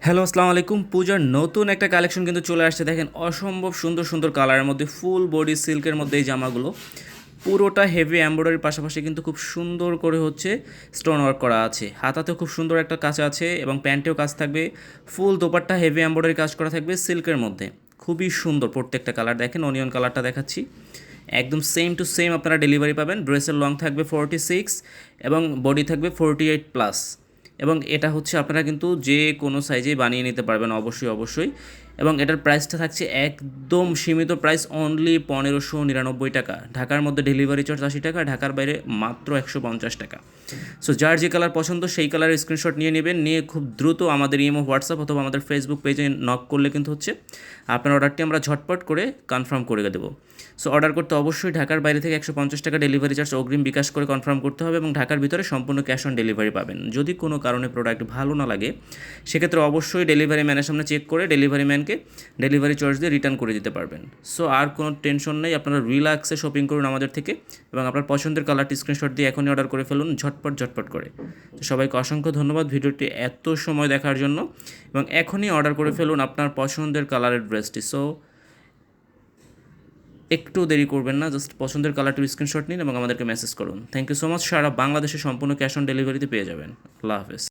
Hello, আসসালামু আলাইকুম। পূজার নতুন একটা কালেকশন কিন্তু চলে আসছে। দেখেন অসম্ভব সুন্দর সুন্দর কালারের মধ্যে ফুল বডি সিল্কের মধ্যে এই জামাগুলো পুরোটা হেভি এমব্রয়ডারির পাশাপাশি কিন্তু খুব সুন্দর করে হচ্ছে স্টোন ওয়ার্ক করা আছে। হাতাতেও খুব সুন্দর একটা কাজ আছে এবং প্যান্টেও কাজ থাকবে। ফুল দোপাট্টা হেভি এমব্রয়ডারি কাজ করা থাকবে সিল্কের মধ্যে। খুবই সুন্দর প্রত্যেকটা কালার। দেখেন অনিয়ন কালারটা দেখাচ্ছি, একদম সেম টু সেম আপনারা ডেলিভারি পাবেন। ড্রেসের লং থাকবে 46 এবং বডি থাকবে 48+। এবং এটা হচ্ছে আপনারা কিন্তু যে কোনো সাইজেই বানিয়ে নিতে পারবেন অবশ্যই অবশ্যই। এবং এটার প্রাইসটা থাকছে একদম সীমিত প্রাইস, অনলি 1599 টাকা। ঢাকার মধ্যে ডেলিভারি চার্জ 80 টাকা, ঢাকার বাইরে মাত্র 150 টাকা। সো যার যে কালার পছন্দ সেই কালারের স্ক্রিনশট নিয়ে নেবেন, নিয়ে খুব দ্রুত আমাদের ইমো, হোয়াটসঅ্যাপ অথবা আমাদের ফেসবুক পেজে নক করলে কিন্তু হচ্ছে আপনার অর্ডারটি আমরা ঝটপট করে কনফার্ম করে দেবো। সো অর্ডার করতে অবশ্যই ঢাকার বাইরে থেকে 150 টাকা ডেলিভারি চার্জ অগ্রিম বিকাশ করে কনফার্ম করতে হবে এবং ঢাকার ভিতরে সম্পূর্ণ ক্যাশ অন ডেলিভারি পাবেন। যদি কোনো কারণে প্রোডাক্ট ভালো না লাগে সেক্ষেত্রে অবশ্যই ডেলিভারি ম্যানের সামনে চেক করে ডেলিভারি ম্যানকে ডেলিভারি চার্জ দিয়ে রিটার্ন করে দিতে পারবেন। সো আর কোনো টেনশন নেই, আপনারা রিল্যাক্সে শপিং করুন আমাদের থেকে এবং আপনার পছন্দের কালারটি স্ক্রিনশট দিয়ে এখনই অর্ডার করে ফেলুন ঝটপট ঝটপট করে। তো সবাইকে অসংখ্য ধন্যবাদ ভিডিওটি এত সময় দেখার জন্য এবং এখনই অর্ডার করে ফেলুন আপনার পছন্দের কালারের ড্রেসটি। সো একটু দেরি করবেন না, জাস্ট পছন্দের কালারটির স্ক্রিনশট নিন এবং আমাদেরকে মেসেজ করুন। Thank you so much. সারা বাংলাদেশে সম্পূর্ণ ক্যাশ অন ডেলিভারিতে পেয়ে যাবেন। আল্লাহ হাফেজ।